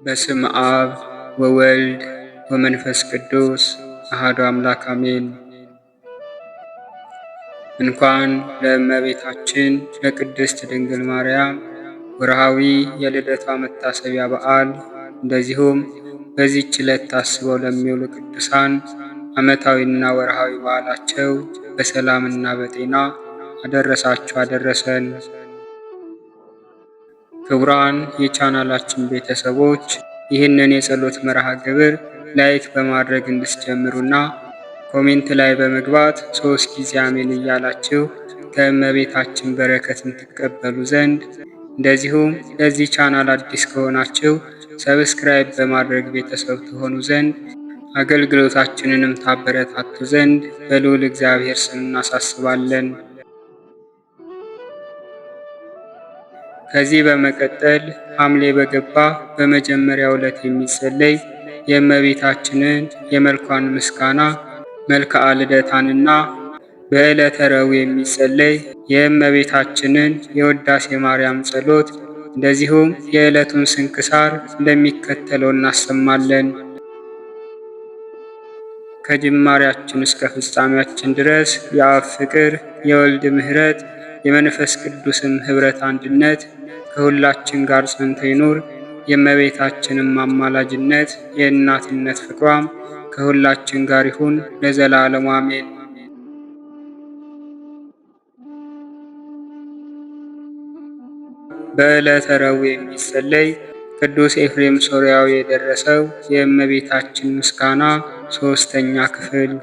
በስም አብ ወወልድ ወመንፈስ ቅዱስ አሐዱ አምላክ አሜን። እንኳን ለእመቤታችን ለቅድስት ድንግል ማርያም ወርሃዊ የልደቷ መታሰቢያ በዓል እንደዚሁም በዚህች ዕለት ታስበው ለሚውሉ ቅዱሳን ዓመታዊና ወርሃዊ በዓላቸው በሰላምና በጤና አደረሳችሁ አደረሰን። ክቡራን የቻናላችን ቤተሰቦች ይህንን የጸሎት መርሃ ግብር ላይክ በማድረግ እንድትጀምሩና ኮሜንት ላይ በመግባት 3 ጊዜ አሜን እያላችሁ ከእመቤታችን በረከትን ትቀበሉ ዘንድ እንደዚሁም ለዚህ ቻናል አዲስ ከሆናችሁ ሰብስክራይብ በማድረግ ቤተሰብ ትሆኑ ዘንድ አገልግሎታችንንም ታበረታቱ ዘንድ በልዑል እግዚአብሔር ስም እናሳስባለን። ከዚህ በመቀጠል ሐምሌ በገባ በመጀመሪያው ዕለት የሚጸለይ የእመቤታችንን የመልኳን ምስጋና መልክዓ ልደታንና በዕለተ ረቡዕ የሚጸለይ የእመቤታችንን የውዳሴ ማርያም ጸሎት እንደዚሁም የዕለቱን ስንክሳር እንደሚከተለው እናሰማለን። ከጅማሬያችን እስከ ፍጻሜያችን ድረስ የአብ ፍቅር፣ የወልድ ምሕረት፣ የመንፈስ ቅዱስም ኅብረት አንድነት ከሁላችን ጋር ጸንቶ ይኑር። የእመቤታችንም አማላጅነት የእናትነት ፍቅሯም ከሁላችን ጋር ይሁን ለዘላለሙ አሜን። በዕለተ ረቡዕ የሚጸለይ ቅዱስ ኤፍሬም ሶርያዊ የደረሰው የእመቤታችን ምስጋና 3ኛ ክፍል።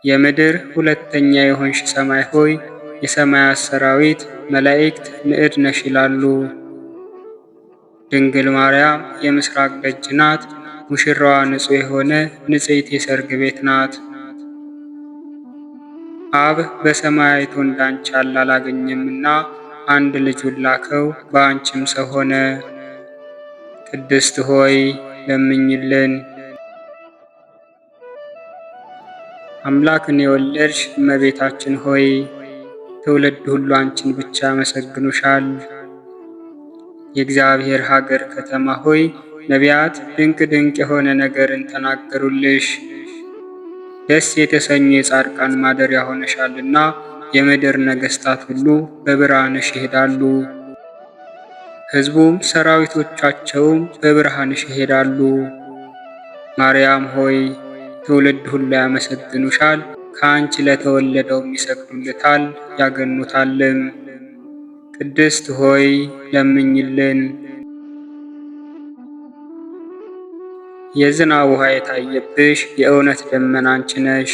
የምድር ሁለተኛ የሆንሽ ሰማይ ሆይ የሰማያት ሰራዊት መላእክት ንዕድ ነሽ ይላሉ። ድንግል ማርያም የምስራቅ ደጅ ናት፣ ሙሽራዋ ንጹሕ የሆነ ንጽሕት የሰርግ ቤት ናት። አብ በሰማይ አይቶ እንዳንቺ ያለ አላገኘምና አንድ ልጁን ላከው፣ በአንቺም ሰው ሆነ። ቅድስት ሆይ ለምኝልን። አምላክን የወለድሽ እመቤታችን ሆይ ትውልድ ሁሉ አንቺን ብቻ ያመሰግኑሻል። የእግዚአብሔር ሀገር ከተማ ሆይ ነቢያት ድንቅ ድንቅ የሆነ ነገርን ተናገሩልሽ። ደስ የተሰኙ የጻድቃን ማደሪያ ሆነሻልና የምድር ነገሥታት ሁሉ በብርሃንሽ ይሄዳሉ። ሕዝቡም ሰራዊቶቻቸውም በብርሃንሽ ይሄዳሉ። ማርያም ሆይ ትውልድ ሁሉ ያመሰግኑሻል። ከአንቺ ለተወለደውም ይሰግዱልታል ያገኑታልም። ቅድስት ሆይ ለምኝልን። የዝናብ ውሃ የታየብሽ የእውነት ደመና አንቺ ነሽ።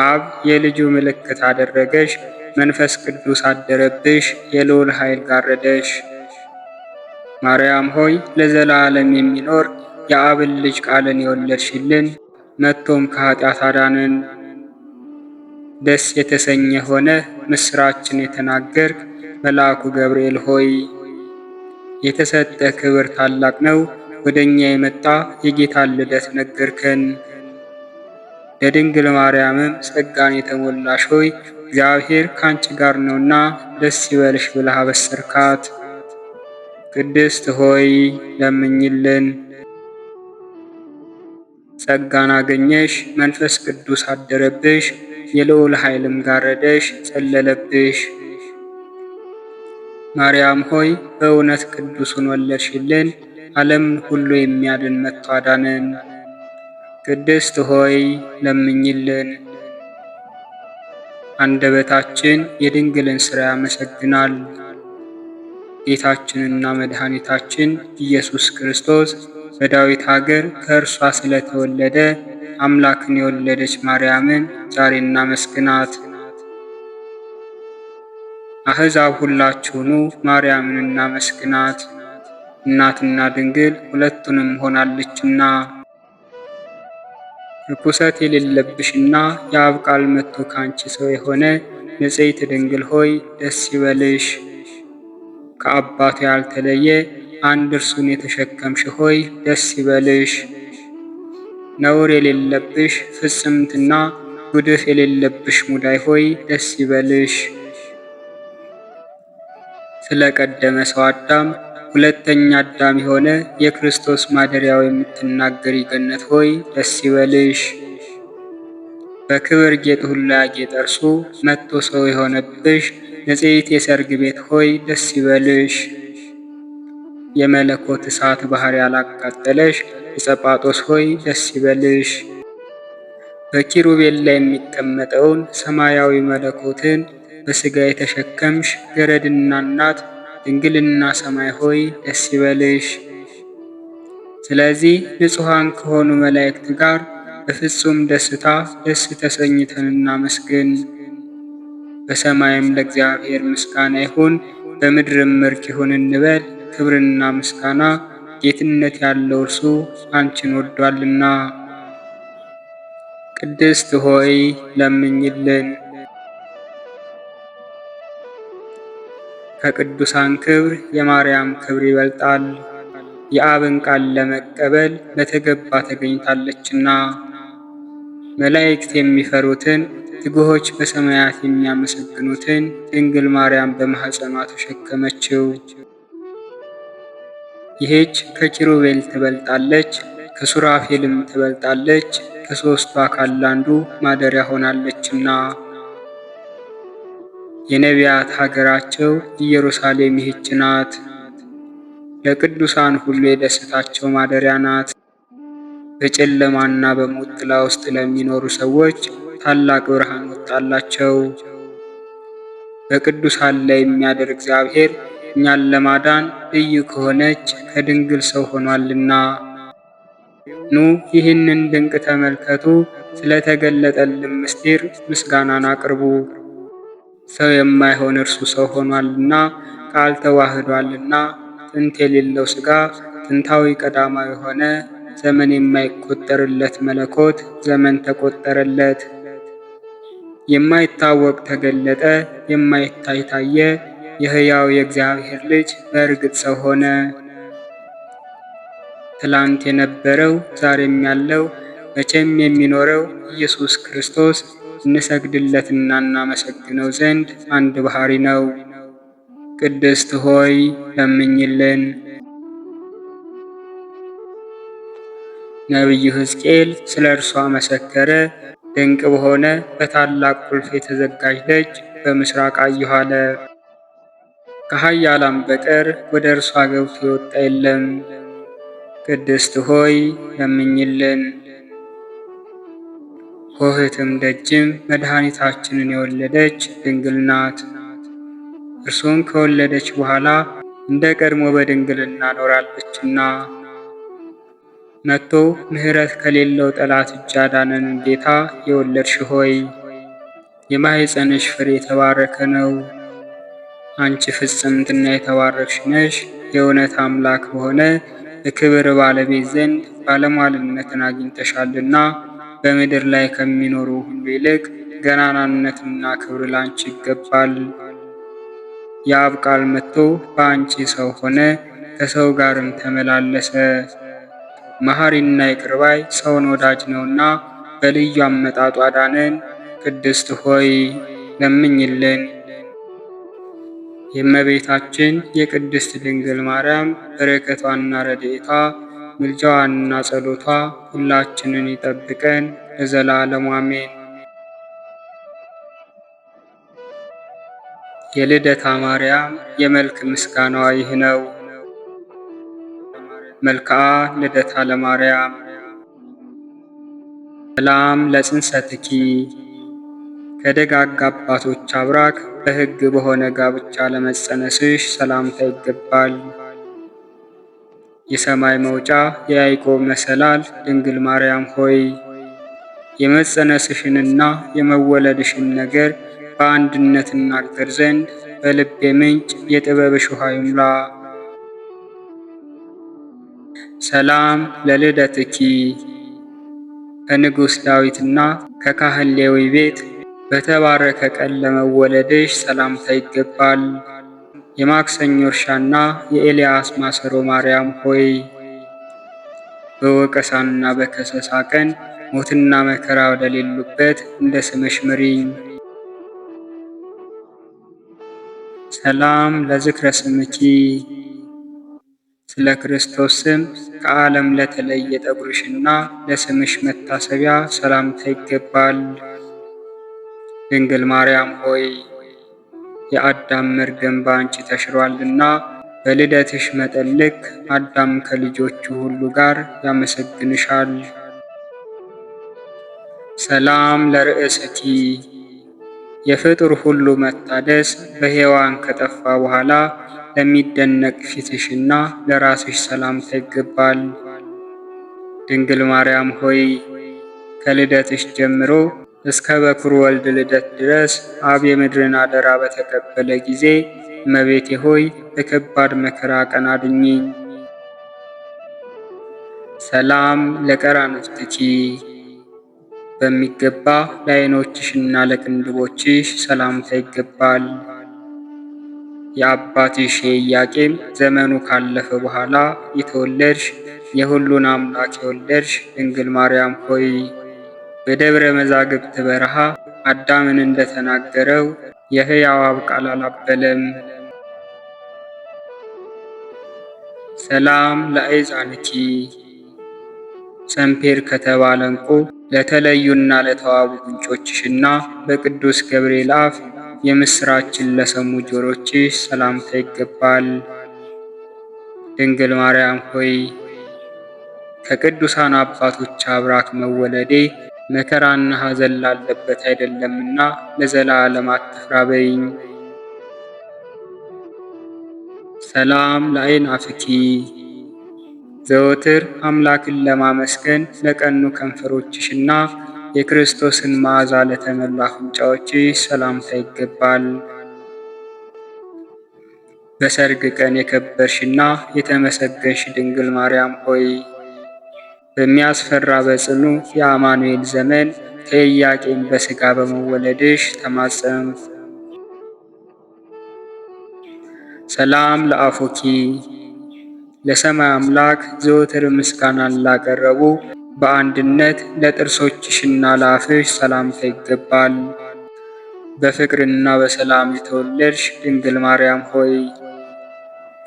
አብ የልጁ ምልክት አደረገሽ፣ መንፈስ ቅዱስ አደረብሽ፣ የልዑል ኃይል ጋረደሽ። ማርያም ሆይ ለዘላለም የሚኖር የአብን ልጅ ቃልን የወለድሽልን መጥቶም ከኃጢአት አዳንን። ደስ የተሰኘ ሆነ ምስራችን የተናገርክ መልአኩ ገብርኤል ሆይ የተሰጠ ክብር ታላቅ ነው። ወደ እኛ የመጣ የጌታን ልደት ነገርከን። ለድንግል ማርያምም ጸጋን የተሞላሽ ሆይ እግዚአብሔር ካንቺ ጋር ነውና ደስ ይበልሽ ብለህ አበሰርካት። ቅድስት ሆይ ለምኝልን። ጸጋን አገኘሽ፣ መንፈስ ቅዱስ አደረብሽ፣ የልዑል ኃይልም ጋረደሽ ጸለለብሽ። ማርያም ሆይ በእውነት ቅዱሱን ወለድሽልን፣ ዓለምን ሁሉ የሚያድን መጥቶ አዳነን። ቅድስት ሆይ ለምኝልን። አንደበታችን የድንግልን ሥራ ያመሰግናል። ጌታችንና መድኃኒታችን ኢየሱስ ክርስቶስ በዳዊት ሀገር ከእርሷ ስለተወለደ አምላክን የወለደች ማርያምን ዛሬ እናመስግናት። አሕዛብ ሁላችሁኑ ማርያምን እናመስግናት፣ እናትና ድንግል ሁለቱንም ሆናለችና። ርኩሰት የሌለብሽና የአብ ቃል መጥቶ ካንቺ ሰው የሆነ ንጽሕት ድንግል ሆይ ደስ ይበልሽ። ከአባቱ ያልተለየ አንድ እርሱን የተሸከምሽ ሆይ ደስ ይበልሽ። ነውር የሌለብሽ ፍጽምትና ጉድፍ የሌለብሽ ሙዳይ ሆይ ደስ ይበልሽ። ስለ ቀደመ ሰው አዳም ሁለተኛ አዳም የሆነ የክርስቶስ ማደሪያው የምትናገሪ ገነት ሆይ ደስ ይበልሽ። በክብር ጌጥ ሁሉ ያጌጠ እርሱ መጥቶ ሰው የሆነብሽ ንጽሕት የሰርግ ቤት ሆይ ደስ ይበልሽ። የመለኮት እሳት ባህር ያላቃጠለሽ ዕፀ ሆይ ደስ ይበልሽ። በኪሩቤል ላይ የሚቀመጠውን ሰማያዊ መለኮትን በሥጋ የተሸከምሽ ገረድና እናት ድንግልና ሰማይ ሆይ ደስ ይበልሽ። ስለዚህ ንጹሐን ከሆኑ መላእክት ጋር በፍጹም ደስታ ደስ ተሰኝተን እናመስግን። በሰማይም ለእግዚአብሔር ምስጋና ይሁን፣ በምድርም እርቅ ይሁን እንበል። ክብርና ምስጋና ጌትነት ያለው እርሱ አንቺን ወዷልና። ቅድስት ሆይ ለምኝልን። ከቅዱሳን ክብር የማርያም ክብር ይበልጣል። የአብን ቃል ለመቀበል በተገባ ተገኝታለችና። መላእክት የሚፈሩትን ትጉሆች በሰማያት የሚያመሰግኑትን ድንግል ማርያም በማኅፀኗ ተሸከመችው። ይህች ከኪሩቤል ትበልጣለች፣ ከሱራፌልም ትበልጣለች፣ ከሦስቱ አካል አንዱ ማደሪያ ሆናለችና። የነቢያት ሀገራቸው ኢየሩሳሌም ይህች ናት። ለቅዱሳን ሁሉ የደስታቸው ማደሪያ ናት። በጨለማና በሞት ጥላ ውስጥ ለሚኖሩ ሰዎች ታላቅ ብርሃን ወጣላቸው። በቅዱሳን ላይ የሚያድር እግዚአብሔር እኛን ለማዳን ልዩ ከሆነች ከድንግል ሰው ሆኗልና። ኑ ይህንን ድንቅ ተመልከቱ፣ ስለተገለጠልን ምስጢር ምስጋናን አቅርቡ። ሰው የማይሆን እርሱ ሰው ሆኗልና፣ ቃል ተዋህዷልና፣ ጥንት የሌለው ሥጋ ጥንታዊ ቀዳማዊ የሆነ ዘመን የማይቆጠርለት መለኮት ዘመን ተቆጠረለት። የማይታወቅ ተገለጠ፣ የማይታይ ታየ፣ የሕያው የእግዚአብሔር ልጅ በእርግጥ ሰው ሆነ። ትላንት የነበረው ዛሬም ያለው መቼም የሚኖረው ኢየሱስ ክርስቶስ እንሰግድለትና እናመሰግነው ዘንድ አንድ ባሕሪ ነው። ቅድስት ሆይ ለምኝልን። ነቢዩ ሕዝቅኤል ስለ እርሷ መሰከረ። ድንቅ በሆነ በታላቅ ቁልፍ የተዘጋች ደጅ በምስራቅ አየሁ አለ። ከኃያላን በቀር ወደ እርሷ ገብቶ የወጣ የለም። ቅድስት ሆይ ለምኝልን። ሆህትም ደጅም መድኃኒታችንን የወለደች ድንግል ናት። እርሱን ከወለደች በኋላ እንደ ቀድሞ በድንግልና ኖራለችና። መጥቶ ምሕረት ከሌለው ጠላት እጅ አዳነን ጌታ የወለድሽ ሆይ የማኅፀንሽ ፍሬ የተባረከ ነው። አንቺ ፍጽምትና የተባረክሽ ነሽ። የእውነት አምላክ በሆነ የክብር ባለቤት ዘንድ ባለሟልነትን አግኝተሻልና በምድር ላይ ከሚኖሩ ሁሉ ይልቅ ገናናነትና ክብር ላንቺ ይገባል። የአብ ቃል መጥቶ በአንቺ ሰው ሆነ፣ ከሰው ጋርም ተመላለሰ። መሐሪና ይቅር ባይ ሰውን ወዳጅ ነውና በልዩ አመጣጡ አዳነን። ቅድስት ሆይ ለምኝልን። የእመቤታችን የቅድስት ድንግል ማርያም በረከቷና ረድኤቷ ምልጃዋና ጸሎቷ ሁላችንን ይጠብቀን ለዘላለሙ አሜን። የልደታ ማርያም የመልክ ምስጋናዋ ይህ ነው። መልክዓ ልደታ ለማርያም ሰላም ለጽንሰትኪ ከደጋግ አባቶች አብራክ በሕግ በሆነ ጋብቻ ለመጸነስሽ ሰላምታ ይገባል። የሰማይ መውጫ የያዕቆብ መሰላል ድንግል ማርያም ሆይ የመጸነስሽንና የመወለድሽን ነገር በአንድነት እናገር ዘንድ በልቤ ምንጭ የጥበብሽ ውሃ ይሙላ። ሰላም ለልደትኪ ከንጉሥ ዳዊትና ከካህን ሌዊ ቤት በተባረከ ቀን ለመወለድሽ ሰላምታ ይገባል። የማክሰኞ እርሻና የኤልያስ ማሰሮ ማርያም ሆይ በወቀሳና በከሰሳ ቀን ሞትና መከራ ወደሌሉበት እንደ ስምሽ ምሪኝ። ሰላም ለዝክረ ስምኪ ስለ ክርስቶስ ስም ከዓለም ለተለየ ጠጉርሽና ለስምሽ መታሰቢያ ሰላምታ ይገባል። ድንግል ማርያም ሆይ የአዳም መርገም በአንቺ ተሽሯልና በልደትሽ መጠን ልክ አዳም ከልጆቹ ሁሉ ጋር ያመሰግንሻል። ሰላም ለርእስኪ የፍጡር ሁሉ መታደስ በሔዋን ከጠፋ በኋላ ለሚደነቅ ፊትሽና ለራስሽ ሰላምታ ይገባል። ድንግል ማርያም ሆይ ከልደትሽ ጀምሮ እስከ በኩር ወልድ ልደት ድረስ አብ የምድርን አደራ በተቀበለ ጊዜ እመቤቴ ሆይ በከባድ መከራ ቀን አድኚኝ። ሰላም ለቀራንብትኪ በሚገባ ለዓይኖችሽና ለቅንድቦችሽ ሰላምታ ይገባል። የአባትሽ የኢያቄም ዘመኑ ካለፈ በኋላ የተወለድሽ የሁሉን አምላክ የወለድሽ ድንግል ማርያም ሆይ በደብረ መዛግብት በረሃ አዳምን እንደተናገረው የሕያው አብ ቃል አላበለም። ሰላም ለአይዛንኪ ሰምፔር ከተባለ ዕንቁ ለተለዩና ለተዋቡ ጉንጮችሽና በቅዱስ ገብርኤል አፍ የምስራችን ለሰሙ ጆሮችሽ ሰላምታ ይገባል። ድንግል ማርያም ሆይ ከቅዱሳን አባቶች አብራክ መወለዴ መከራና ሐዘን ላለበት አይደለምና ለዘላለም አትፍራ በይኝ። ሰላም ለአይናፍኪ ዘወትር አምላክን ለማመስገን ለቀኑ ከንፈሮችሽና የክርስቶስን መዓዛ ለተመሉ አፍንጫዎችሽ ሰላምታ ይገባል። በሰርግ ቀን የከበርሽና የተመሰገንሽ ድንግል ማርያም ሆይ በሚያስፈራ በጽኑ የአማኑኤል ዘመን ከኢያቄም በሥጋ በመወለድሽ ተማጸንኩ። ሰላም ለአፉኪ ለሰማይ አምላክ ዘወትር ምስጋናን ላቀረቡ በአንድነት ለጥርሶችሽና ለአፍሽ ሰላምታ ይገባል። በፍቅርና በሰላም የተወለድሽ ድንግል ማርያም ሆይ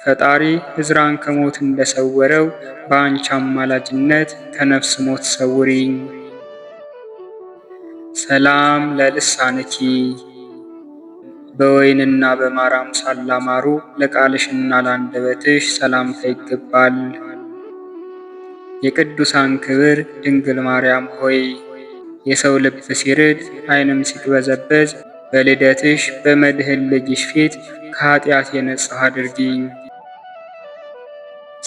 ፈጣሪ ዕዝራን ከሞት እንደሰወረው በአንቺ አማላጅነት ከነፍስ ሞት ሰውሪኝ። ሰላም ለልሳንኪ በወይንና በማር አምሳል ላማሩ ለቃልሽና ለአንደበትሽ ሰላምታ ይገባል። የቅዱሳን ክብር ድንግል ማርያም ሆይ የሰው ልብ ሲርድ ዓይንም ሲቅበዘበዝ በልደትሽ በመድህን ልጅሽ ፊት ከኃጢአት የነጻሁ አድርጊኝ።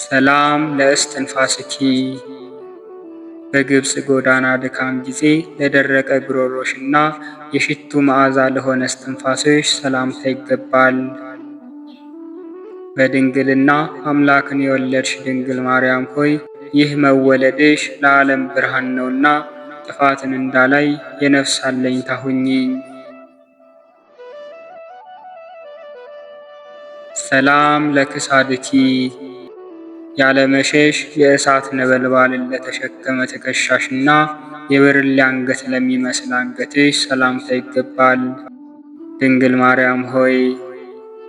ሰላም ለእስትንፋስኪ በግብፅ ጎዳና ድካም ጊዜ ለደረቀ ጉሮሮሽና የሽቱ መዓዛ ለሆነ እስትንፋስሽ ሰላምታ ይገባል። በድንግልና አምላክን የወለድሽ ድንግል ማርያም ሆይ ይህ መወለድሽ ለዓለም ብርሃን ነውና ጥፋትን እንዳላይ የነፍስ አለኝታ ሁኚኝ። ሰላም ለክሳድኪ ያለመሸሽ የእሳት ነበልባልን ለተሸከመ ትከሻሽና የብርሌ አንገት ለሚመስል አንገትሽ ሰላምታ ይገባል። ድንግል ማርያም ሆይ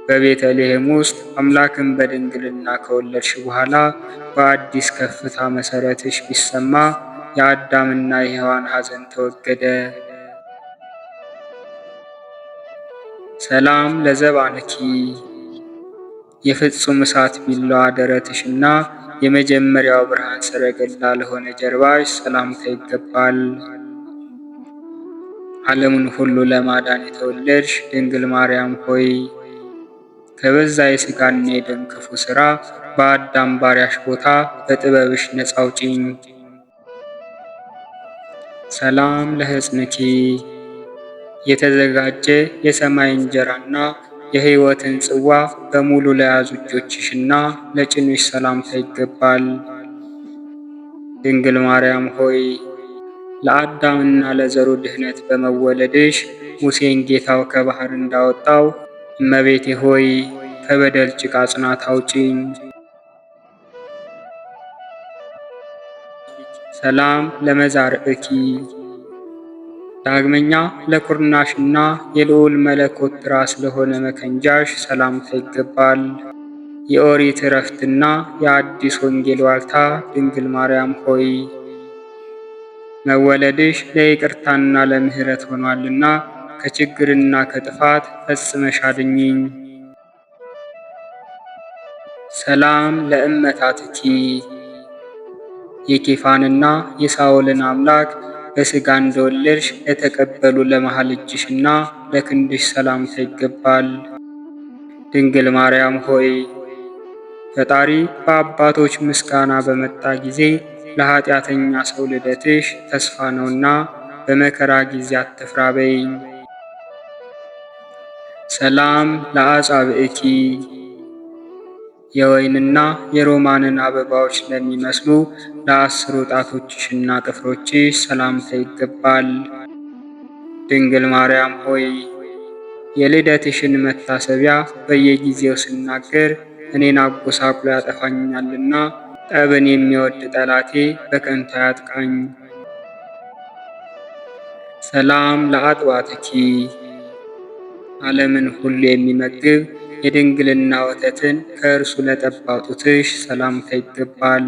በቤተልሔም ውስጥ አምላክን በድንግልና ከወለድሽ በኋላ በአዲስ ከፍታ መሠረትሽ ቢሰማ የአዳምና የሔዋን ሐዘን ተወገደ። ሰላም ለዘባንኪ የፍጹም እሳት ቢላዋ ደረትሽና የመጀመሪያው ብርሃን ሰረገላ ለሆነ ጀርባሽ ሰላምታ ይገባል። ዓለሙን ሁሉ ለማዳን የተወለድሽ ድንግል ማርያም ሆይ ከበዛ የሥጋና የደም ክፉ ሥራ በአዳም ባሪያሽ ቦታ በጥበብሽ ነጻ አውጪኝ። ሰላም ለሕፅንኪ የተዘጋጀ የሰማይ እንጀራና የሕይወትን ጽዋ በሙሉ ለያዙ እጆችሽና ለጭንሽ ሰላምታ ይገባል። ድንግል ማርያም ሆይ ለአዳምና ለዘሩ ድኅነት በመወለድሽ ሙሴን ጌታው ከባሕር እንዳወጣው እመቤቴ ሆይ ከበደል ጭቃ ጽናት አውጪኝ። ሰላም ለመዛርዕኪ ዳግመኛ ለኩርናሽና የልዑል መለኮት ራስ ለሆነ መከንጃሽ ሰላምታ ይገባል። የኦሪት ዕረፍትና የአዲስ ወንጌል ዋልታ ድንግል ማርያም ሆይ መወለድሽ ለይቅርታና ለምሕረት ሆኗልና ከችግርና ከጥፋት ፈጽመሽ አድኝኝ። ሰላም ለእመታትኪ የኬፋንና የሳኦልን አምላክ በሥጋ እንደወለድሽ ለተቀበሉ ለመሃል እጅሽና ለክንድሽ ሰላምታ ይገባል። ድንግል ማርያም ሆይ ፈጣሪ በአባቶች ምስጋና በመጣ ጊዜ ለኃጢአተኛ ሰው ልደትሽ ተስፋ ነውና በመከራ ጊዜ አትፍራ በይኝ። ሰላም ለአጻብዕኪ የወይንና የሮማንን አበባዎች ለሚመስሉ ለ10 ጣቶችሽና ጥፍሮችሽ ሰላምታ ይገባል። ድንግል ማርያም ሆይ የልደትሽን መታሰቢያ በየጊዜው ስናገር እኔን አጎሳቁሎ ያጠፋኛልና ጠብን የሚወድ ጠላቴ በከንቱ ያጥቃኝ። ሰላም ለአጥባትኪ ዓለምን ሁሉ የሚመግብ የድንግልና ወተትን ከእርሱ ለጠባው ጡትሽ ሰላምታ ይገባል።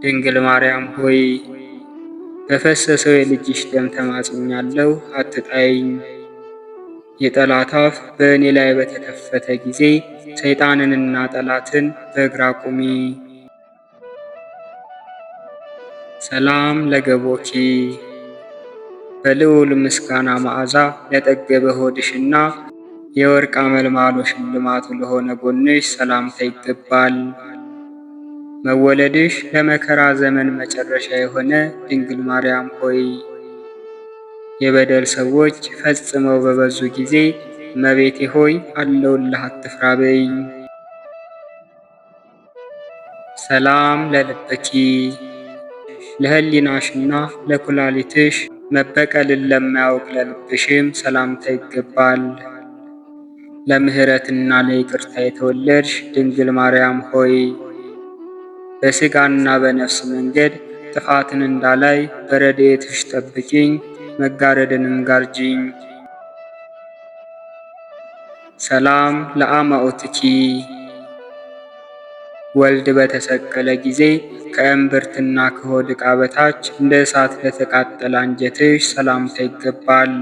ድንግል ማርያም ሆይ በፈሰሰው የልጅሽ ደም ተማጽኛለሁ፣ አትጣይኝ። የጠላት አፍ በእኔ ላይ በተከፈተ ጊዜ ሰይጣንንና ጠላትን በእግር አቁሚ። ሰላም ለገቦኪ በልዑል ምስጋና መዓዛ ለጠገበ ሆድሽና የወርቅ አመልማሎ ሽልማቱ ለሆነ ጎንሽ ሰላምታ ይገባል። መወለድሽ ለመከራ ዘመን መጨረሻ የሆነ ድንግል ማርያም ሆይ የበደል ሰዎች ፈጽመው በበዙ ጊዜ እመቤቴ ሆይ አለውልህ አትፍራ በይኝ። ሰላም ለልብኪ ለህሊናሽና ለኩላሊትሽ መበቀልን ለማያውቅ ለልብሽም ሰላምታ ይገባል። ለምሕረትና ለይቅርታ የተወለድሽ ድንግል ማርያም ሆይ በሥጋና በነፍስ መንገድ ጥፋትን እንዳላይ በረድኤትሽ ጠብቂኝ፣ መጋረድንም ጋርጂኝ። ሰላም ለአማኦትኪ ወልድ በተሰቀለ ጊዜ ከእምብርትና ከሆድ ዕቃ በታች እንደ እሳት ለተቃጠለ አንጀትሽ ሰላምታ ይገባል።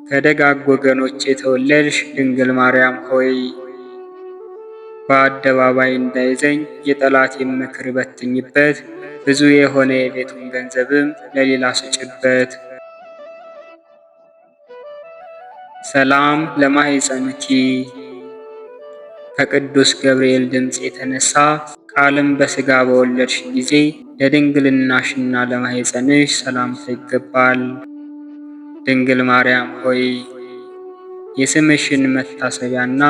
ከደጋግ ወገኖች የተወለድሽ ድንግል ማርያም ሆይ በአደባባይ እንዳይዘኝ የጠላቴን ምክር በትኝበት፣ ብዙ የሆነ የቤቱን ገንዘብም ለሌላ ስጭበት። ሰላም ለማኅፀንኪ ከቅዱስ ገብርኤል ድምፅ የተነሳ ቃልም በሥጋ በወለድሽ ጊዜ ለድንግልናሽና ለማኅፀንሽ ሰላምታ ይገባል። ድንግል ማርያም ሆይ የስምሽን መታሰቢያና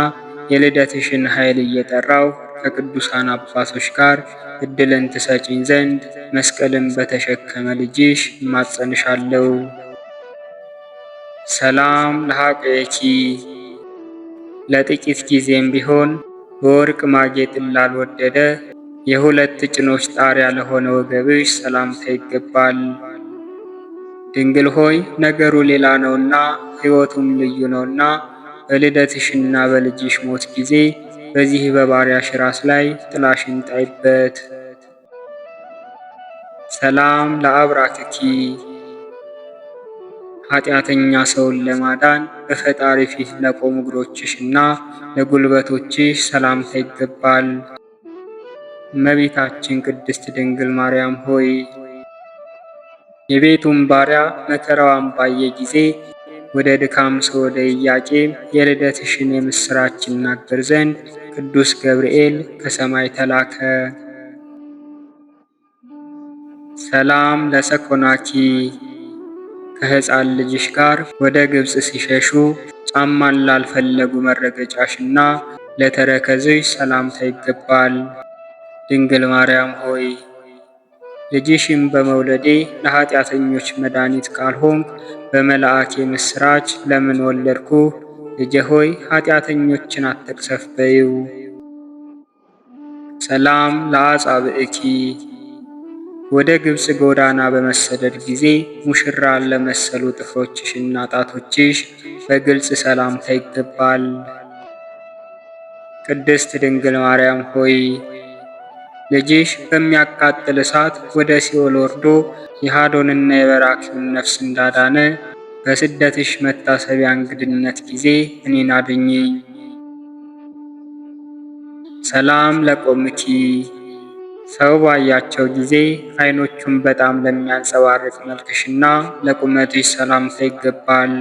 የልደትሽን ኃይል እየጠራው ከቅዱሳን አባቶች ጋር ዕድልን ትሰጪኝ ዘንድ መስቀልን በተሸከመ ልጅሽ እማጸንሻለሁ። ሰላም ለሐቆኪ ለጥቂት ጊዜም ቢሆን በወርቅ ማጌጥን ላልወደደ የሁለት ጭኖች ጣሪያ ለሆነ ወገብሽ ሰላምታ ይገባል። ድንግል ሆይ ነገሩ ሌላ ነውና ሕይወቱም ልዩ ነውና በልደትሽና በልጅሽ ሞት ጊዜ በዚህ በባሪያሽ ራስ ላይ ጥላሽን ጣይበት። ሰላም ለአብራክኪ ኃጢአተኛ ሰውን ለማዳን በፈጣሪ ፊት ለቆሙ እግሮችሽና ለጉልበቶችሽ ሰላምታ ይገባል። እመቤታችን ቅድስት ድንግል ማርያም ሆይ የቤቱን ባሪያ መከራዋን ባየ ጊዜ ወደ ድካም ሰው ወደ ኢያቄም የልደትሽን የምሥራች ይናገር ዘንድ ቅዱስ ገብርኤል ከሰማይ ተላከ። ሰላም ለሰኮናኪ ከሕፃን ልጅሽ ጋር ወደ ግብፅ ሲሸሹ ጫማን ላልፈለጉ መረገጫሽና ለተረከዝሽ ሰላምታ ይገባል። ድንግል ማርያም ሆይ ልጅሽም በመውለዴ ለኃጢአተኞች መድኃኒት ካልሆንክ በመልአክ የምሥራች ለምን ወለድኩ? ልጄ ሆይ ኃጢአተኞችን አትቅሰፍ በይው። ሰላም ለአጻብዕኪ ወደ ግብፅ ጎዳና በመሰደድ ጊዜ ሙሽራን ለመሰሉ ጥፍሮችሽና ጣቶችሽ በግልጽ ሰላምታ ይገባል። ቅድስት ድንግል ማርያም ሆይ ልጅሽ በሚያቃጥል እሳት ወደ ሲኦል ወርዶ የሃዶንና የበራኪውን ነፍስ እንዳዳነ በስደትሽ መታሰቢያ እንግድነት ጊዜ እኔን አድኚኝ። ሰላም ለቆምኪ ሰው ባያቸው ጊዜ ዓይኖቹን በጣም ለሚያንጸባርቅ መልክሽና ለቁመትሽ ሰላምታ ይገባል።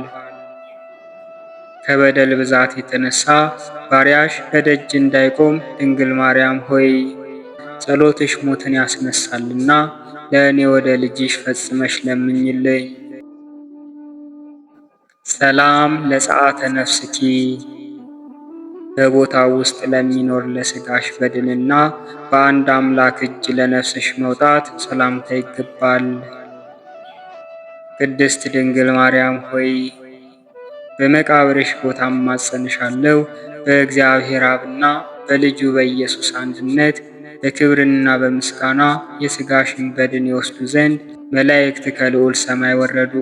ከበደል ብዛት የተነሳ ባሪያሽ በደጅ እንዳይቆም ድንግል ማርያም ሆይ ጸሎትሽ ሞትን ያስነሳልና ለእኔ ወደ ልጅሽ ፈጽመሽ ለምኝልኝ። ሰላም ለጸአተ ነፍስኪ በቦታው ውስጥ ለሚኖር ለሥጋሽ በድንና በአንድ አምላክ እጅ ለነፍስሽ መውጣት ሰላምታ ይገባል። ቅድስት ድንግል ማርያም ሆይ በመቃብርሽ ቦታ እማጸንሻለሁ። በእግዚአብሔር አብና በልጁ በኢየሱስ አንድነት በክብርና በምስጋና የሥጋሽን በድን ይወስዱ ዘንድ መላእክት ከልዑል ሰማይ ወረዱ።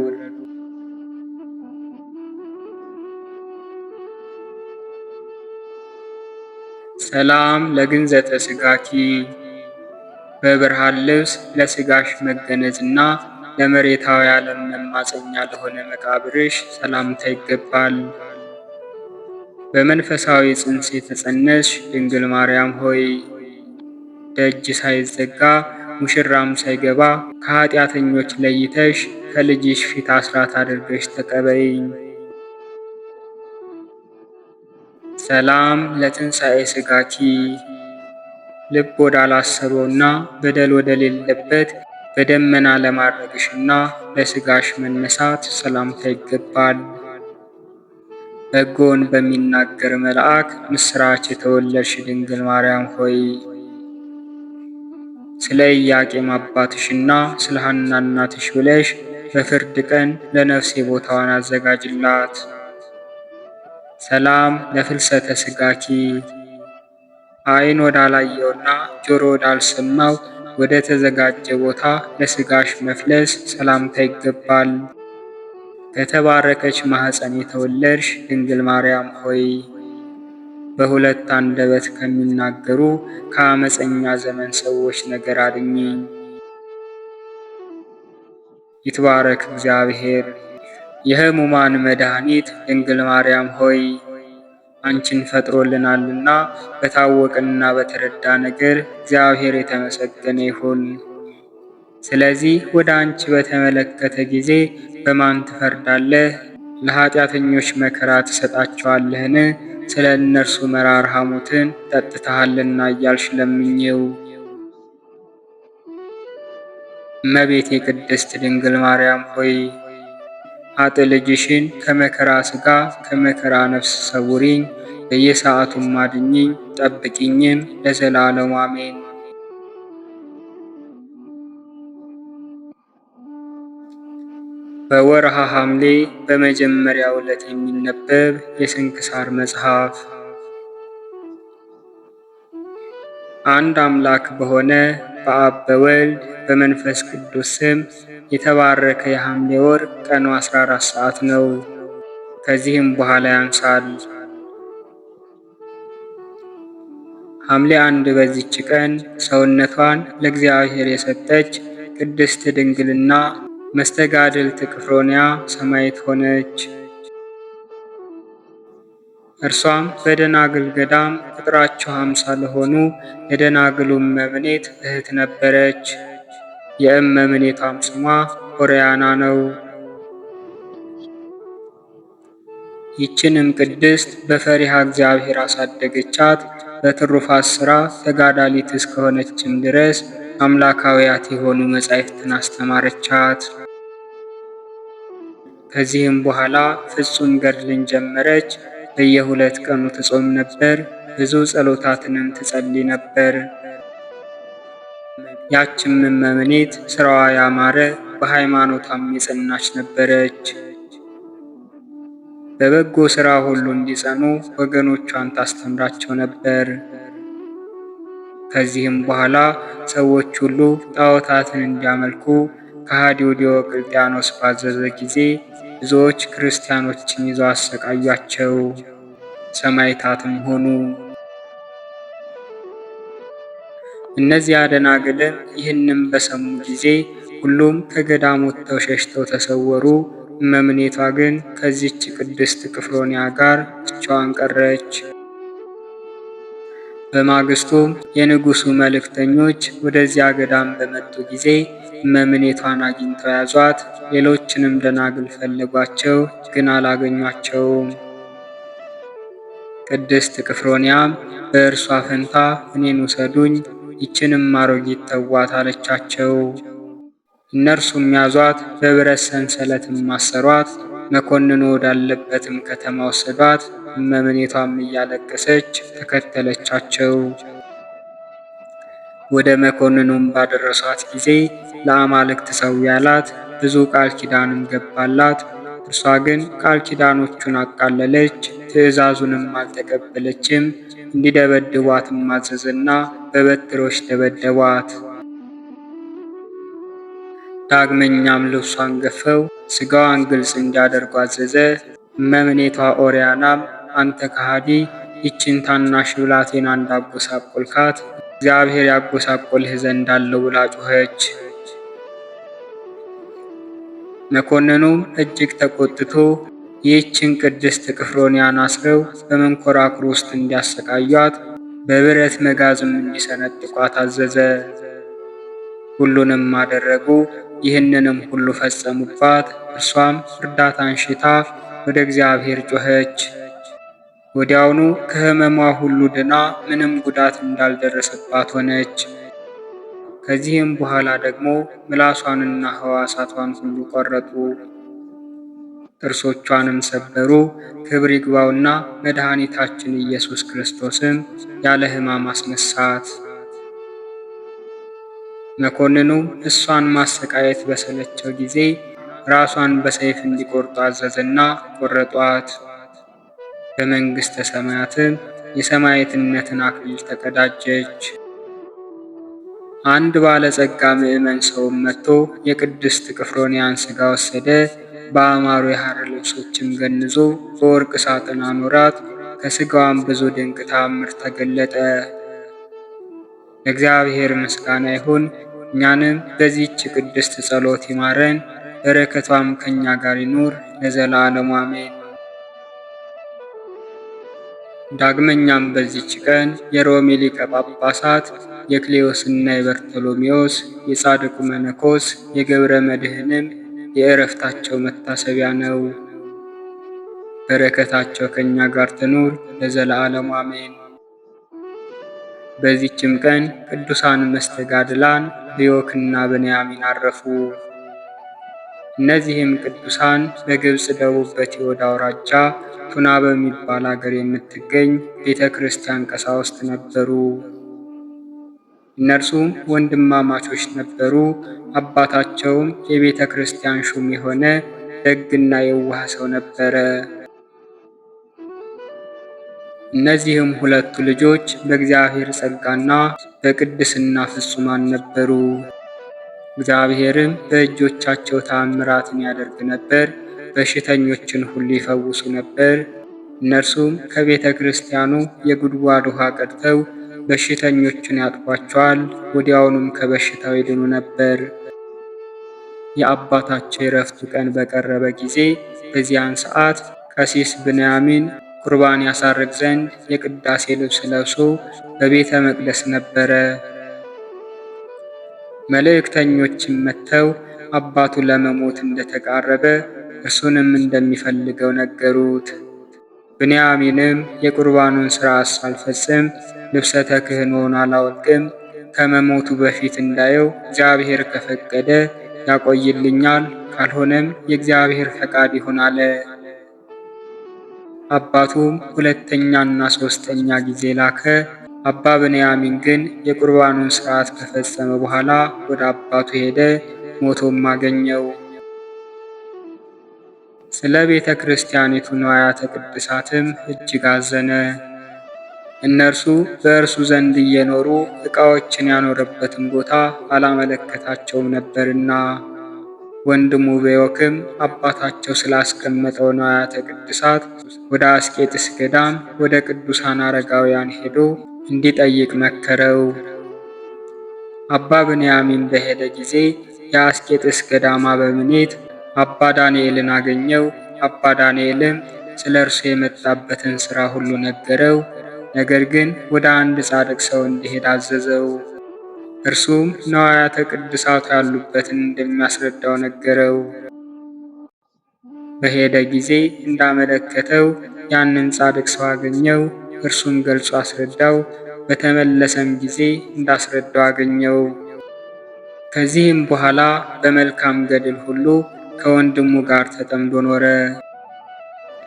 ሰላም ለግንዘተ ሥጋኪ በብርሃን ልብስ ለሥጋሽ መገነዝና ለመሬታዊ ዓለም መማፀኛ ለሆነ መቃብርሽ ሰላምታ ይገባል። በመንፈሳዊ ጽንስ የተጸነስሽ ድንግል ማርያም ሆይ ደጅ ሳይዘጋ ሙሽራም ሳይገባ ከኃጢአተኞች ለይተሽ ከልጅሽ ፊት አስራት አድርገሽ ተቀበይኝ። ሰላም ለትንሣኤ ሥጋኪ ልብ ወዳላሰበውና በደል ወደሌለበት በደመና ለማድረግሽና ለሥጋሽ መነሳት ሰላምታ ይገባል። በጎን በሚናገር መልአክ ምስራች የተወለድሽ ድንግል ማርያም ሆይ ስለ ኢያቄም አባትሽና ስለ ሐና እናትሽ ብለሽ በፍርድ ቀን ለነፍሴ ቦታዋን አዘጋጅላት። ሰላም ለፍልሰተ ሥጋኪ ዓይን ወዳላየውና ጆሮ ወዳልሰማው ወደ ተዘጋጀ ቦታ ለሥጋሽ መፍለስ ሰላምታ ይገባል። ከተባረከች ማኅፀን የተወለድሽ ድንግል ማርያም ሆይ በሁለት አንደበት ከሚናገሩ ከአመፀኛ ዘመን ሰዎች ነገር አድኚኝ። ይትባረክ እግዚአብሔር። የሕሙማን መድኃኒት ድንግል ማርያም ሆይ አንቺን ፈጥሮልናልና በታወቀና በተረዳ ነገር እግዚአብሔር የተመሰገነ ይሁን። ስለዚህ ወደ አንቺ በተመለከተ ጊዜ በማን ትፈርዳለህ? ለኃጢአተኞች መከራ ትሰጣቸዋለህን? ስለ እነርሱ መራር ሐሞትን ጠጥተሃልና እያልሽ ለምኜው። እመቤቴ ቅድስት ድንግል ማርያም ሆይ አጥ ልጅሽን ከመከራ ሥጋ ከመከራ ነፍስ ሰውሪኝ፣ በየሰዓቱም አድኚኝ፣ ጠብቂኝም ለዘላለሙ አሜን። በወርሃ ሐምሌ በመጀመሪያው ዕለት የሚነበብ የስንክሳር መጽሐፍ። አንድ አምላክ በሆነ በአብ በወልድ በመንፈስ ቅዱስ ስም የተባረከ የሐምሌ ወር ቀኑ 14 ሰዓት ነው። ከዚህም በኋላ ያንሳል። ሐምሌ 1 በዚች ቀን ሰውነቷን ለእግዚአብሔር የሰጠች ቅድስት ድንግልና መስተጋድልት ቅፍሮንያ ሰማዕት ሆነች። እርሷም በደናግል ገዳም ቁጥራቸው 50 ለሆኑ የደናግሉ እመምኔት እህት ነበረች። የእመምኔቷም ስሟ ኦርያና ነው። ይችንም ቅድስት በፈሪሃ እግዚአብሔር አሳደገቻት። በትሩፋት ሥራ ተጋዳሊት እስከሆነችም ድረስ አምላካውያት የሆኑ መጻሕፍትን አስተማረቻት። ከዚህም በኋላ ፍጹም ገድልን ጀመረች። በየ2 ቀኑ ትጾም ነበር። ብዙ ጸሎታትንም ትጸልይ ነበር። ያችም እመምኔት ሥራዋ ያማረ በሃይማኖቷም የጸናች ነበረች። በበጎ ሥራ ሁሉ እንዲጸኑ ወገኖቿን ታስተምራቸው ነበር። ከዚህም በኋላ ሰዎች ሁሉ ጣዖታትን እንዲያመልኩ ከሃዲው ዲዮቅልጥያኖስ ባዘዘ ጊዜ ብዙዎች ክርስቲያኖችን ይዘው አሰቃያቸው፣ ሰማዕታትም ሆኑ። እነዚያ ደናግልም ይህንም በሰሙ ጊዜ ሁሉም ከገዳም ወጥተው ሸሽተው ተሰወሩ። እመምኔቷ ግን ከዚህች ቅድስት ቅፍሮንያ ጋር ብቻዋን ቀረች። በማግስቱም የንጉሡ መልእክተኞች ወደዚያ ገዳም በመጡ ጊዜ እመምኔቷን አግኝተው ያዟት። ሌሎችንም ደናግል ፈለጓቸው፣ ግን አላገኟቸውም። ቅድስት ቅፍሮንያም በእርሷ ፈንታ እኔን ውሰዱኝ፣ ይችንም አሮጊት ተዋት አለቻቸው። እነርሱም ያዟት፣ በብረት ሰንሰለትም ማሰሯት። መኮንኑ ወዳለበትም ከተማ ወሰዷት። እመምኔቷም እያለቀሰች ተከተለቻቸው። ወደ መኮንኑም ባደረሷት ጊዜ ለአማልክት ሰዊ አላት። ብዙ ቃል ኪዳንም ገባላት። እርሷ ግን ቃል ኪዳኖቹን አቃለለች፣ ትእዛዙንም አልተቀበለችም። እንዲደበድቧትም አዘዘና በበትሮች ደበደቧት። ዳግመኛም ልብሷን ገፈው ሥጋዋን ግልጽ እንዲያደርጉ አዘዘ። እመምኔቷ ኦርያናም አንተ ከሃዲ፣ ይችን ታናሽ ብላቴና እንዳጎሳቆልካት እግዚአብሔር ያጎሳቆልህ ዘንድ አለው ብላ ጮኸች። መኮንኑም እጅግ ተቆጥቶ ይህችን ቅድስት ቅፍሮንያን አስረው በመንኮራኩር ውስጥ እንዲያሰቃዩት በብረት መጋዝም እንዲሰነጥቋት አዘዘ። ሁሉንም አደረጉ። ይህንንም ሁሉ ፈጸሙባት። እርሷም እርዳታን ሽታ ወደ እግዚአብሔር ጮኸች። ወዲያውኑ ከሕመሟ ሁሉ ድና ምንም ጉዳት እንዳልደረሰባት ሆነች። ከዚህም በኋላ ደግሞ ምላሷንና ሕዋሳቷን ሁሉ ቆረጡ፣ ጥርሶቿንም ሰበሩ። ክብር ይግባውና መድኃኒታችን ኢየሱስ ክርስቶስም ያለ ሕማም አስነሳት። መኮንኑም እሷን ማሰቃየት በሰለቸው ጊዜ ራሷን በሰይፍ እንዲቆርጡ አዘዘና ቆረጧት። በመንግሥተ ሰማያትም የሰማዕትነትን አክሊል ተቀዳጀች። አንድ ባለጸጋ ምዕመን ሰውም መጥቶ የቅድስት ቅፍሮንያን ሥጋ ወሰደ። በአማሩ የሐር ልብሶችም ገንዞ በወርቅ ሳጥን አኖራት። ከሥጋዋም ብዙ ድንቅ ተአምር ተገለጠ። ለእግዚአብሔር ምስጋና ይሁን። እኛንም በዚህች ቅድስት ጸሎት ይማረን፣ በረከቷም ከእኛ ጋር ይኑር ለዘላለሙ አሜን። ዳግመኛም በዚህች ቀን የሮሜ ሊቀ ጳጳሳት የክሌዎስና የበርቶሎሜዎስ የጻድቁ መነኮስ የገብረ መድኅንም የዕረፍታቸው መታሰቢያ ነው። በረከታቸው ከእኛ ጋር ትኑር ለዘላለሙ አሜን። በዚህችም ቀን ቅዱሳን መስተጋድላን ልዮክና ብንያሚን አረፉ። እነዚህም ቅዱሳን በግብፅ ደቡብ በቲዮድ አውራጃ ቱና በሚባል አገር የምትገኝ ቤተ ክርስቲያን ቀሳውስት ነበሩ። እነርሱም ወንድማማቾች ነበሩ። አባታቸውም የቤተ ክርስቲያን ሹም የሆነ ደግና የዋህ ሰው ነበረ። እነዚህም ሁለቱ ልጆች በእግዚአብሔር ጸጋና በቅድስና ፍጹማን ነበሩ። እግዚአብሔርም በእጆቻቸው ተአምራትን ያደርግ ነበር። በሽተኞችን ሁሉ ይፈውሱ ነበር። እነርሱም ከቤተ ክርስቲያኑ የጉድጓድ ውሃ ቀድተው በሽተኞችን ያጥቧቸዋል። ወዲያውኑም ከበሽታው ይድኑ ነበር። የአባታቸው የዕረፍቱ ቀን በቀረበ ጊዜ በዚያን ሰዓት ቀሲስ ብንያሚን ቁርባን ያሳርግ ዘንድ የቅዳሴ ልብስ ለብሶ በቤተ መቅደስ ነበረ። መልእክተኞችም መጥተው አባቱ ለመሞት እንደተቃረበ እርሱንም እንደሚፈልገው ነገሩት። ብንያሚንም የቁርባኑን ሥርዓት ሳልፈጽም ልብሰ ተክህኖን አላወልቅም፣ ከመሞቱ በፊት እንዳየው እግዚአብሔር ከፈቀደ ያቆይልኛል፣ ካልሆነም የእግዚአብሔር ፈቃድ ይሁን አለ። አባቱም ሁለተኛና ሦስተኛ ጊዜ ላከ። አባ ብንያሚን ግን የቁርባኑን ሥርዓት ከፈጸመ በኋላ ወደ አባቱ ሄደ፣ ሞቶም አገኘው። ስለ ቤተ ክርስቲያኒቱ ንዋያተ ቅድሳትም እጅግ አዘነ። እነርሱ በእርሱ ዘንድ እየኖሩ ዕቃዎችን ያኖረበትን ቦታ አላመለከታቸውም ነበርና። ወንድሙ ቤዮክም አባታቸው ስላስቀመጠው ንዋያተ ቅድሳት ወደ አስቄጥስ ገዳም ወደ ቅዱሳን አረጋውያን ሄዶ እንዲጠይቅ መከረው። አባ ብንያሚን በሄደ ጊዜ የአስቄጥስ ገዳም አበምኔት አባ ዳንኤልን አገኘው። አባ ዳንኤልም ስለ እርሱ የመጣበትን ሥራ ሁሉ ነገረው። ነገር ግን ወደ አንድ ጻድቅ ሰው እንዲሄድ አዘዘው። እርሱም ነዋያተ ቅድሳቱ ያሉበትን እንደሚያስረዳው ነገረው። በሄደ ጊዜ እንዳመለከተው ያንን ጻድቅ ሰው አገኘው። እርሱም ገልጾ አስረዳው። በተመለሰም ጊዜ እንዳስረዳው አገኘው። ከዚህም በኋላ በመልካም ገድል ሁሉ ከወንድሙ ጋር ተጠምዶ ኖረ።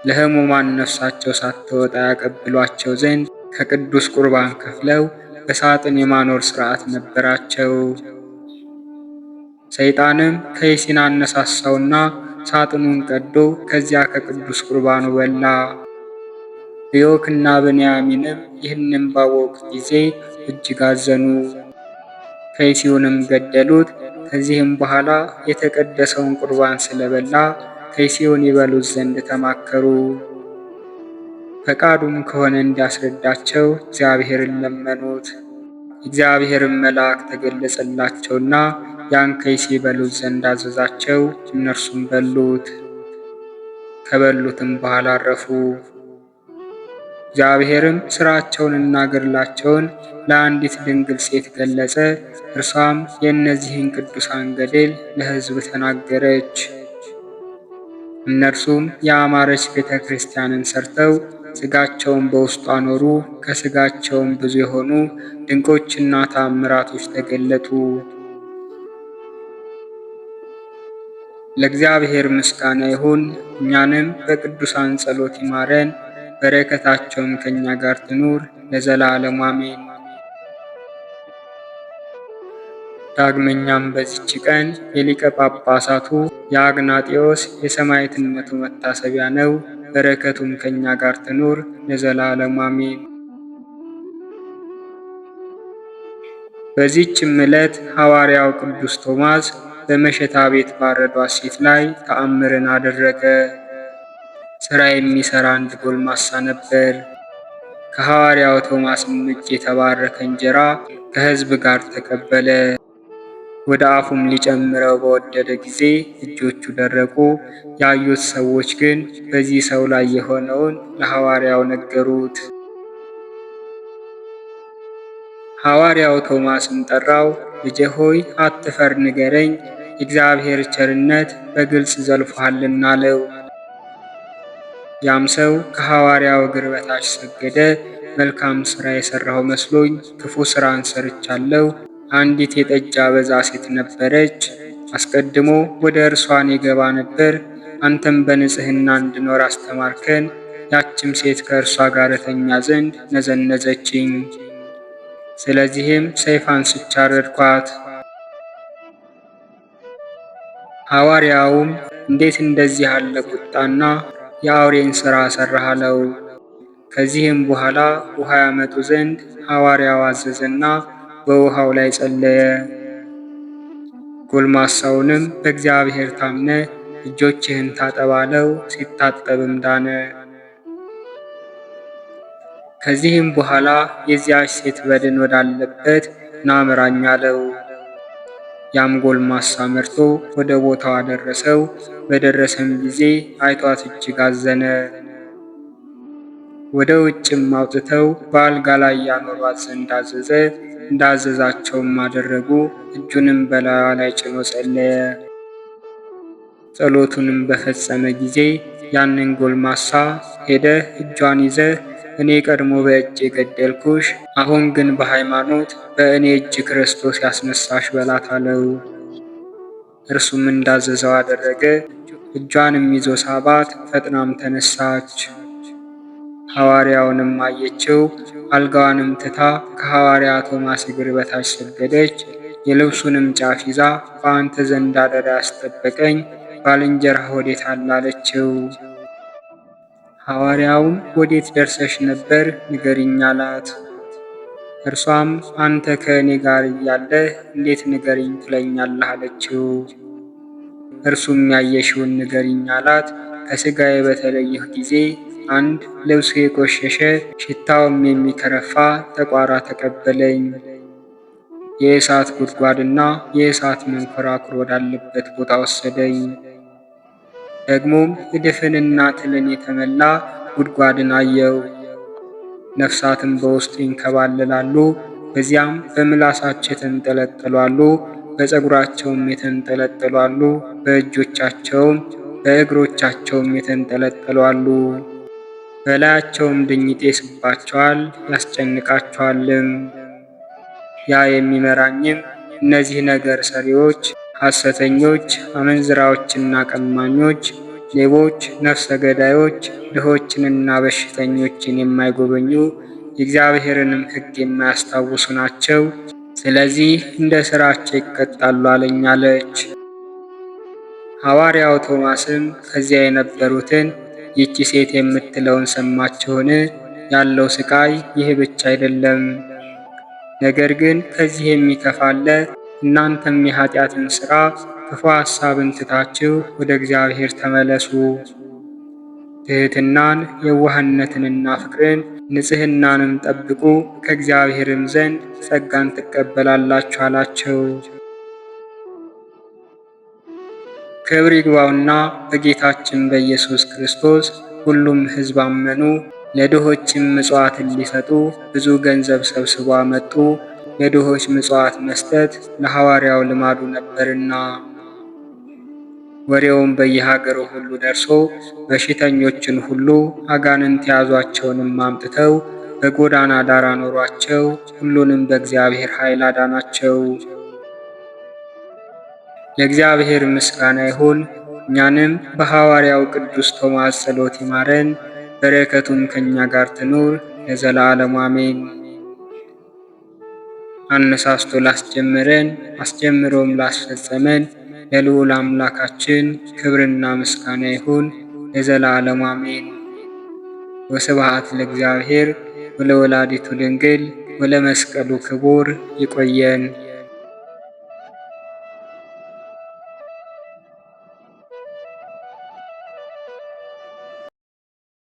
ለሕሙማን ነፍሳቸው ሳትወጣ ያቀብሏቸው ዘንድ ከቅዱስ ቁርባን ከፍለው በሳጥን የማኖር ሥርዓት ነበራቸው። ሰይጣንም ከይሲን አነሳሳውና ሳጥኑን ቀዶ ከዚያ ከቅዱስ ቁርባኑ በላ። ቤዮክና ብንያሚንም ይህንም ባወቁ ጊዜ እጅግ አዘኑ። ከይሲውንም ገደሉት። ከዚህም በኋላ የተቀደሰውን ቁርባን ስለበላ ከይሲውን ይበሉት ዘንድ ተማከሩ። ፈቃዱም ከሆነ እንዲያስረዳቸው እግዚአብሔርን ለመኑት። እግዚአብሔርን መልአክ ተገለጸላቸውና ያን ከይሲ ይበሉት ዘንድ አዘዛቸው። እነርሱም በሉት። ከበሉትም በኋላ አረፉ። እግዚአብሔርም ሥራቸውንና ገድላቸውን ለአንዲት ድንግል ሴት ገለጸ። እርሷም የእነዚህን ቅዱሳን ገድል ለሕዝብ ተናገረች። እነርሱም ያማረች ቤተ ክርስቲያንን ሰርተው ሥጋቸውን በውስጡ አኖሩ። ከሥጋቸውም ብዙ የሆኑ ድንቆችና ተአምራቶች ተገለጡ። ለእግዚአብሔር ምስጋና ይሁን። እኛንም በቅዱሳን ጸሎት ይማረን፣ በረከታቸውም ከእኛ ጋር ትኑር ለዘላለሙ አሜን። ዳግመኛም በዚች ቀን የሊቀ ጳጳሳቱ የአግናጢዮስ የሰማዕትነቱ መታሰቢያ ነው። በረከቱም ከእኛ ጋር ትኑር ለዘላለሙ አሜን። በዚህችም ዕለት ሐዋርያው ቅዱስ ቶማስ በመሸታ ቤት ባረዷት ሴት ላይ ተአምርን አደረገ። ሥራ የሚሠራ አንድ ጎልማሳ ነበር። ከሐዋርያው ቶማስም እጅ የተባረከ እንጀራ ከሕዝብ ጋር ተቀበለ። ወደ አፉም ሊጨምረው በወደደ ጊዜ እጆቹ ደረቁ። ያዩት ሰዎች ግን በዚህ ሰው ላይ የሆነውን ለሐዋርያው ነገሩት። ሐዋርያው ቶማስም ጠራው። ልጄ ሆይ አትፈር፣ ንገረኝ፣ የእግዚአብሔር ቸርነት በግልጽ ዘልፎሃልና አለው። ያም ሰው ከሐዋርያው እግር በታች ሰገደ። መልካም ሥራ የሠራሁ መስሎኝ ክፉ ሥራን ሰርቻለሁ። አንዲት የጠጅ አበዛ ሴት ነበረች። አስቀድሞ ወደ እርሷን የገባ ነበር። አንተም በንጽሕና እንድኖር አስተማርከን። ያችም ሴት ከእርሷ ጋር እተኛ ዘንድ ነዘነዘችኝ። ስለዚህም ሰይፍ አንስቼ አረድኳት። ሐዋርያውም እንዴት እንደዚህ ያለ ቁጣና የአውሬን ሥራ ሠራህ አለው። ከዚህም በኋላ ውሃ ያመጡ ዘንድ ሐዋርያው አዘዘና በውሃው ላይ ጸለየ። ጎልማሳውንም በእግዚአብሔር ታምነህ እጆችህን ታጠብ አለው። ሲታጠብም ዳነ። ከዚህም በኋላ የዚያች ሴት በድን ወዳለበት ና ምራኝ አለው። ያም ጎልማሳ መርቶ ወደ ቦታው አደረሰው። በደረሰም ጊዜ አይቷት እጅግ አዘነ። ወደ ውጭም አውጥተው በአልጋ ላይ ያኖሯት ዘንድ አዘዘ። እንዳዘዛቸውም አደረጉ። እጁንም በላዩ ላይ ጭኖ ጸለየ። ጸሎቱንም በፈጸመ ጊዜ ያንን ጎልማሳ ሄደህ እጇን ይዘህ እኔ ቀድሞ በእጅ የገደልኩሽ፣ አሁን ግን በሃይማኖት በእኔ እጅ ክርስቶስ ያስነሳሽ በላት አለው። እርሱም እንዳዘዘው አደረገ። እጇንም ይዞ ሳባት፣ ፈጥናም ተነሳች። ሐዋርያውንም አየችው። አልጋዋንም ትታ ከሐዋርያ ቶማስ እግር በታች ሰገደች። የልብሱንም ጫፍ ይዛ በአንተ ዘንድ አደራ ያስጠበቀኝ ባልንጀራህ ወዴት አለ አለችው። ሐዋርያውም ወዴት ደርሰሽ ነበር ንገሪኝ አላት። እርሷም አንተ ከእኔ ጋር እያለህ እንዴት ንገሪኝ ትለኛለህ አለችው። እርሱም ያየሽውን ንገሪኝ አላት። ከሥጋዬ በተለየሁ ጊዜ አንድ ልብሱ የቆሸሸ ሽታውም የሚከረፋ ጠቋራ ተቀበለኝ። የእሳት ጉድጓድና የእሳት መንኮራኩር ወዳለበት ቦታ ወሰደኝ። ደግሞም እድፍንና ትልን የተመላ ጉድጓድን አየው። ነፍሳትም በውስጡ ይንከባለላሉ። በዚያም በምላሳቸው የተንጠለጠሉ አሉ፣ በፀጉራቸውም የተንጠለጠሉ አሉ፣ በእጆቻቸውም በእግሮቻቸውም የተንጠለጠሉ አሉ። በላያቸውም ድኝ ይጤስባቸዋል፣ ያስጨንቃቸዋልም። ያ የሚመራኝም እነዚህ ነገር ሰሪዎች፣ ሐሰተኞች፣ አመንዝራዎችና ቀማኞች፣ ሌቦች፣ ነፍሰ ገዳዮች፣ ድሆችንና በሽተኞችን የማይጎበኙ የእግዚአብሔርንም ሕግ የማያስታውሱ ናቸው። ስለዚህ እንደ ሥራቸው ይቀጣሉ አለኝ አለች። ሐዋርያው ቶማስም ከዚያ የነበሩትን ይህች ሴት የምትለውን ሰማችሁን? ያለው ሥቃይ ይህ ብቻ አይደለም፣ ነገር ግን ከዚህ የሚከፋ አለ። እናንተም የኃጢአትን ሥራ ክፉ ሐሳብን ትታችሁ ወደ እግዚአብሔር ተመለሱ። ትሕትናን፣ የዋህነትንና ፍቅርን፣ ንጽሕናንም ጠብቁ፣ ከእግዚአብሔርም ዘንድ ጸጋን ትቀበላላችሁ አላቸው። ክብር ይግባውና በጌታችን በኢየሱስ ክርስቶስ ሁሉም ሕዝብ አመኑ። ለድሆችም ምጽዋትን ሊሰጡ ብዙ ገንዘብ ሰብስበው አመጡ። ለድሆች ምጽዋት መስጠት ለሐዋርያው ልማዱ ነበርና። ወሬውም በየሀገሩ ሁሉ ደርሶ በሽተኞችን ሁሉ አጋንንት የያዟቸውንም አምጥተው በጎዳና ዳር አኖሯቸው። ሁሉንም በእግዚአብሔር ኃይል አዳናቸው። ለእግዚአብሔር ምስጋና ይሁን። እኛንም በሐዋርያው ቅዱስ ቶማስ ጸሎት ይማረን፣ በረከቱም ከእኛ ጋር ትኑር ለዘላለሙ አሜን። አነሳስቶ ላስጀመረን አስጀምሮም ላስፈጸመን ለልዑል አምላካችን ክብርና ምስጋና ይሁን ለዘላለሙ አሜን። ወስብሐት ለእግዚአብሔር ወለወላዲቱ ድንግል ወለመስቀሉ ክቡር። ይቆየን።